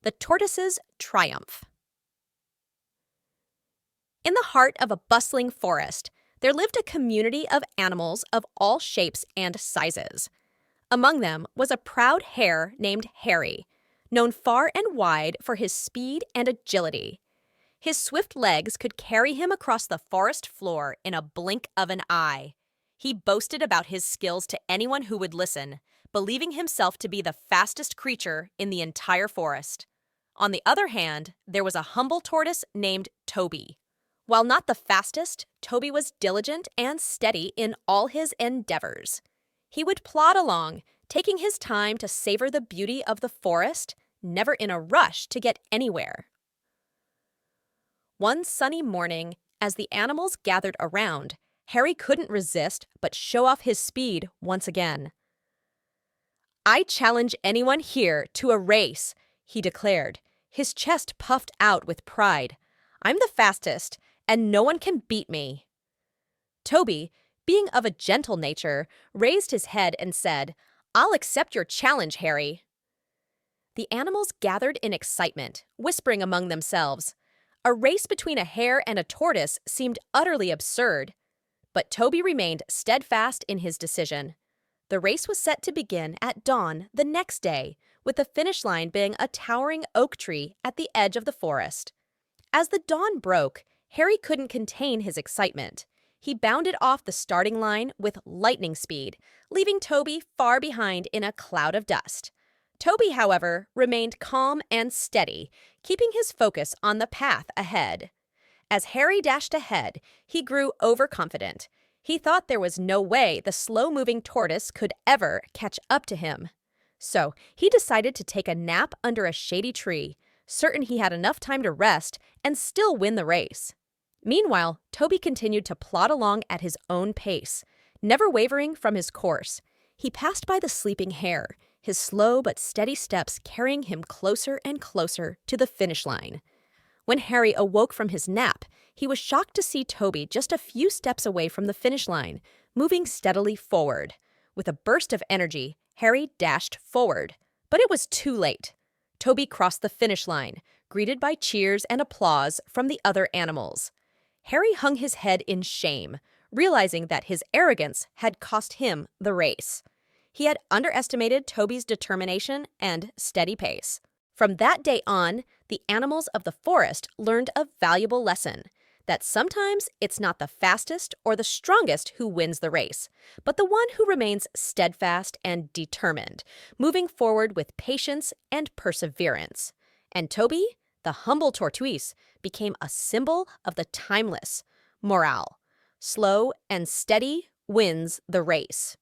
The tortoise's triumph. In the heart of a bustling forest, there lived a community of animals of all shapes and sizes. Among them was a proud hare named Harry, known far and wide for his speed and agility. His swift legs could carry him across the forest floor in a blink of an eye. He boasted about his skills to anyone who would listen, believing himself to be the fastest creature in the entire forest. On the other hand, there was a humble tortoise named Toby. While not the fastest, Toby was diligent and steady in all his endeavors. He would plod along, taking his time to savor the beauty of the forest, never in a rush to get anywhere. One sunny morning, as the animals gathered around, Harry couldn't resist but show off his speed once again. "I challenge anyone here to a race," he declared, his chest puffed out with pride. "I'm the fastest, and no one can beat me." Toby, being of a gentle nature, raised his head and said, "I'll accept your challenge, Harry." The animals gathered in excitement, whispering among themselves. A race between a hare and a tortoise seemed utterly absurd. But Toby remained steadfast in his decision. The race was set to begin at dawn the next day, with the finish line being a towering oak tree at the edge of the forest. As the dawn broke, Harry couldn't contain his excitement. He bounded off the starting line with lightning speed, leaving Toby far behind in a cloud of dust. Toby, however, remained calm and steady, keeping his focus on the path ahead. As Harry dashed ahead, he grew overconfident. He thought there was no way the slow-moving tortoise could ever catch up to him. So he decided to take a nap under a shady tree, certain he had enough time to rest and still win the race. Meanwhile, Toby continued to plod along at his own pace, never wavering from his course. He passed by the sleeping hare, his slow but steady steps carrying him closer and closer to the finish line. When Harry awoke from his nap, he was shocked to see Toby just a few steps away from the finish line, moving steadily forward. With a burst of energy, Harry dashed forward. But it was too late. Toby crossed the finish line, greeted by cheers and applause from the other animals. Harry hung his head in shame, realizing that his arrogance had cost him the race. He had underestimated Toby's determination and steady pace. From that day on, the animals of the forest learned a valuable lesson, that sometimes it's not the fastest or the strongest who wins the race, but the one who remains steadfast and determined, moving forward with patience and perseverance. And Toby, the humble tortoise, became a symbol of the timeless morale. Slow and steady wins the race.